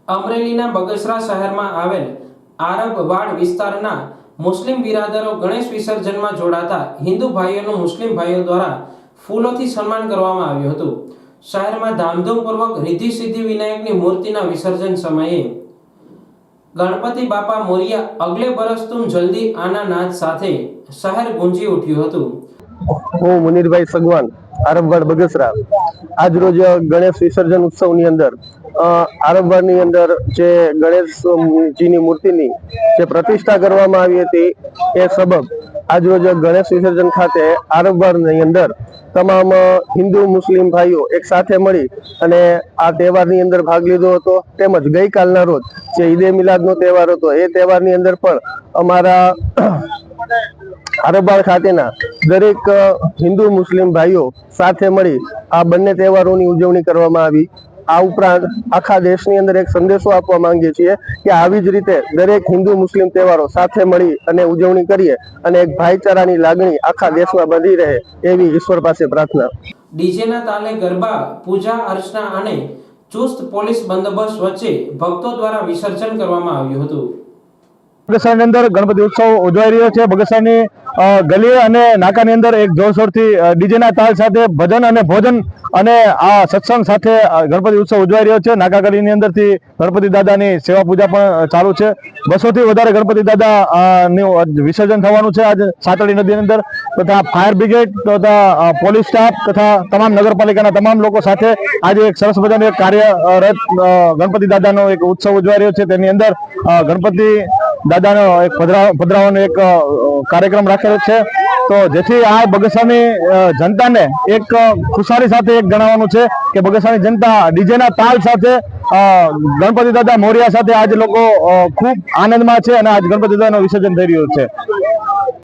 અમરેલીના બગસરા શહેરમાં આવેલ આરબવાડ વિસ્તારના મુસ્લિમ બિરાદરો ગણેશ વિસર્જનમાં જોડાતા હિન્દુ ભાઈઓનું મુસ્લિમ ભાઈઓ દ્વારા ફૂલોથી સન્માન કરવામાં આવ્યું હતું। શહેરમાં ધામધૂમપૂર્વક રિદ્ધિ સિદ્ધિ વિનાયકની મૂર્તિના વિસર્જન સમયે ગણપતિ બાપા મોરિયા અગલે બરસ તુમ જલ્દી આના નાદ સાથે શહેર ગુંજી ઉઠ્યું હતું। હું મુનીરભાઈ સગવાન આરબવાડ બગસરા આજ રોજ ગણેશ વિસર્જન ઉત્સવની અંદર આરબવાડની અંદર જે ગણેશજીની મૂર્તિની જે પ્રતિષ્ઠા કરવામાં આવી હતી એ સબબ આજ રોજ ગણેશ વિસર્જન ખાતે આરબવાડની અંદર તમામ હિન્દુ મુસ્લિમ ભાઈઓ એક સાથે મળી અને આ તહેવારની અંદર ભાગ લીધો હતો। તેમજ ગઈકાલના રોજ જે ઈદે મિલાદનો તહેવાર હતો એ તહેવારની અંદર પણ અમારા આરબવાડ ખાતેના દરેક હિન્દુ મુસ્લિમ ભાઈઓ સાથે મળી આ બંને તહેવારોની ઉજવણી કરવામાં આવી। આ ઉપરાંત આખા દેશની અંદર એક સંદેશો આપવા માંગીએ છીએ કે આવી જ રીતે દરેક હિન્દુ મુસ્લિમ તહેવારો સાથે મળી અને ઉજવણી કરીએ અને એક ભાઈચારાની લાગણી આખા દેશમાં બની રહે એવી ઈશ્વર પાસે પ્રાર્થના। ડીજેના તાલે ગરબા, પૂજા અર્ચના અને ચુસ્ત પોલીસ બંદોબસ્ત વચ્ચે ભક્તો દ્વારા વિસર્જન કરવામાં આવ્યું હતું। બગસરાની અંદર ગણપતિ ઉત્સવ ઉજવાઈ રહ્યો છે। બગસરાની ગલી અને નાકાની અંદર એક જોરશોરથી ડીજેના તાલ સાથે ભજન અને ભોજન અને આ સત્સંગ સાથે ગણપતિ ઉત્સવ ઉજવાઈ રહ્યો છે। નાકા ગલીની અંદરથી ગણપતિ દાદાની સેવા પૂજા પણ ચાલુ છે। 200 થી વધારે ગણપતિ દાદાનું વિસર્જન થવાનું છે આજ સાતળી નદીની અંદર, તથા ફાયર બ્રિગેડ તથા પોલીસ સ્ટાફ તથા તમામ નગરપાલિકાના તમામ લોકો સાથે આજે એક સરસ મજાનું એક કાર્યરત ગણપતિ દાદાનો એક ઉત્સવ ઉજવાઈ રહ્યો છે। તેની અંદર ગણપતિ દાદાનો એક પધરાવાનો એક કાર્યક્રમ રાખેલો છે, તો જેથી આ બગસરાની જનતાને એક ખુશાલી સાથે એક જણાવવાનું છે કે બગસરાની જનતા ડીજેના તાલ સાથે ગણપતિ દાદા મોરિયા સાથે આજે લોકો ખૂબ આનંદમાં છે અને આજ ગણપતિ દાદાનું વિસર્જન થઈ રહ્યું છે।